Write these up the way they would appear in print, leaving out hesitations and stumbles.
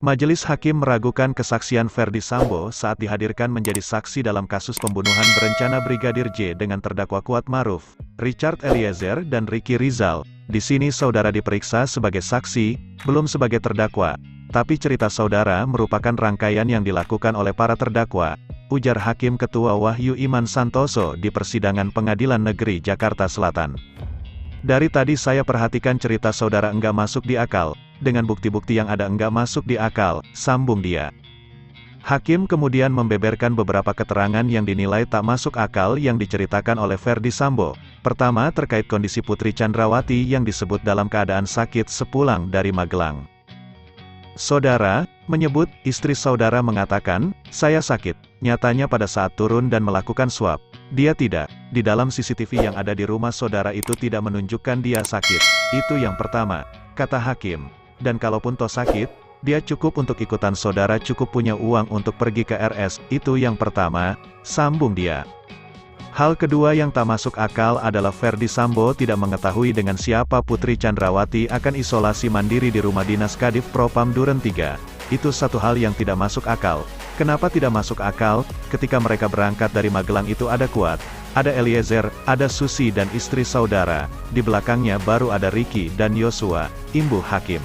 Majelis Hakim meragukan kesaksian Ferdy Sambo saat dihadirkan menjadi saksi dalam kasus pembunuhan berencana Brigadir J dengan terdakwa Kuat Ma'ruf, Richard Eliezer dan Ricky Rizal. Di sini saudara diperiksa sebagai saksi, belum sebagai terdakwa. Tapi cerita saudara merupakan rangkaian yang dilakukan oleh para terdakwa, ujar Hakim Ketua Wahyu Iman Santoso di persidangan Pengadilan Negeri Jakarta Selatan. Dari tadi saya perhatikan cerita saudara enggak masuk di akal, dengan bukti-bukti yang ada enggak masuk di akal, sambung dia. Hakim kemudian membeberkan beberapa keterangan yang dinilai tak masuk akal yang diceritakan oleh Ferdy Sambo. Pertama terkait kondisi Putri Chandrawati yang disebut dalam keadaan sakit sepulang dari Magelang. Saudara menyebut istri saudara mengatakan, "Saya sakit." Nyatanya pada saat turun dan melakukan swab, dia tidak. Di dalam CCTV yang ada di rumah saudara itu tidak menunjukkan dia sakit. Itu yang pertama, kata Hakim. Dan kalaupun toh sakit, dia cukup untuk ikutan saudara cukup punya uang untuk pergi ke RS, itu yang pertama, sambung dia. Hal kedua yang tak masuk akal adalah Ferdy Sambo tidak mengetahui dengan siapa Putri Chandrawati akan isolasi mandiri di rumah dinas Kadif Propam Duren 3. Itu satu hal yang tidak masuk akal. Kenapa tidak masuk akal? Ketika mereka berangkat dari Magelang itu ada Kuat, ada Eliezer, ada Susi dan istri saudara. Di belakangnya baru ada Ricky dan Yosua, imbuh Hakim.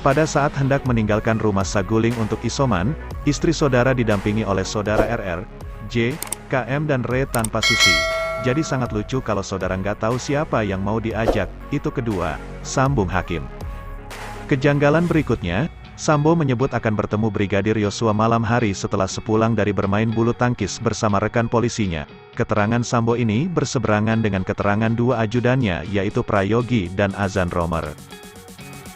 Pada saat hendak meninggalkan rumah Saguling untuk isoman, istri saudara didampingi oleh saudara RR, J, KM dan Re tanpa Susi. Jadi sangat lucu kalau saudara nggak tahu siapa yang mau diajak, itu kedua, sambung Hakim. Kejanggalan berikutnya, Sambo menyebut akan bertemu Brigadir Yosua malam hari setelah sepulang dari bermain bulu tangkis bersama rekan polisinya. Keterangan Sambo ini berseberangan dengan keterangan dua ajudannya yaitu Prayogi dan Azan Romer.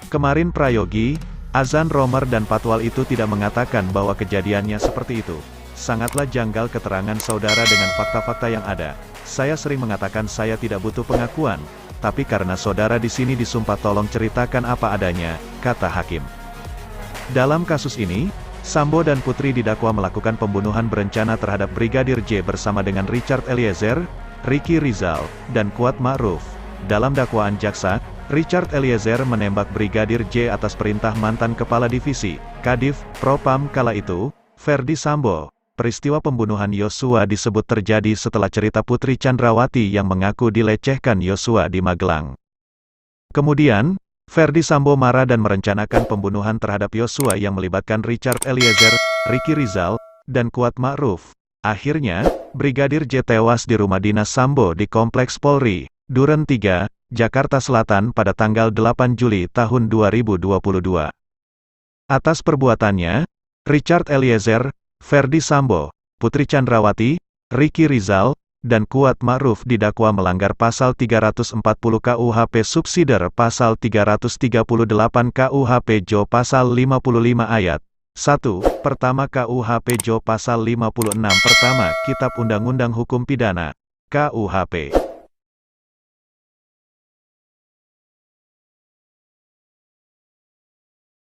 Kemarin Prayogi, Azan Romer dan Patwal itu tidak mengatakan bahwa kejadiannya seperti itu. Sangatlah janggal keterangan saudara dengan fakta-fakta yang ada. Saya sering mengatakan saya tidak butuh pengakuan, tapi karena saudara di sini disumpah tolong ceritakan apa adanya, kata Hakim. Dalam kasus ini, Sambo dan Putri didakwa melakukan pembunuhan berencana terhadap Brigadir J bersama dengan Richard Eliezer, Ricky Rizal, dan Kuat Ma'ruf. Dalam dakwaan jaksa, Richard Eliezer menembak Brigadir J atas perintah mantan Kepala Divisi, Kadif, Propam kala itu, Ferdy Sambo. Peristiwa pembunuhan Yosua disebut terjadi setelah cerita Putri Chandrawati yang mengaku dilecehkan Yosua di Magelang. Kemudian, Ferdy Sambo marah dan merencanakan pembunuhan terhadap Yosua yang melibatkan Richard Eliezer, Ricky Rizal, dan Kuat Ma'ruf. Akhirnya, Brigadir J tewas di rumah dinas Sambo di Kompleks Polri, Duren 3, Jakarta Selatan pada tanggal 8 Juli tahun 2022. Atas perbuatannya, Richard Eliezer, Ferdy Sambo, Putri Chandrawati, Ricky Rizal, dan Kuat Ma'ruf didakwa melanggar pasal 340 KUHP subsidiar pasal 338 KUHP JO pasal 55 ayat 1, pertama KUHP JO pasal 56 pertama Kitab Undang-Undang Hukum Pidana, KUHP.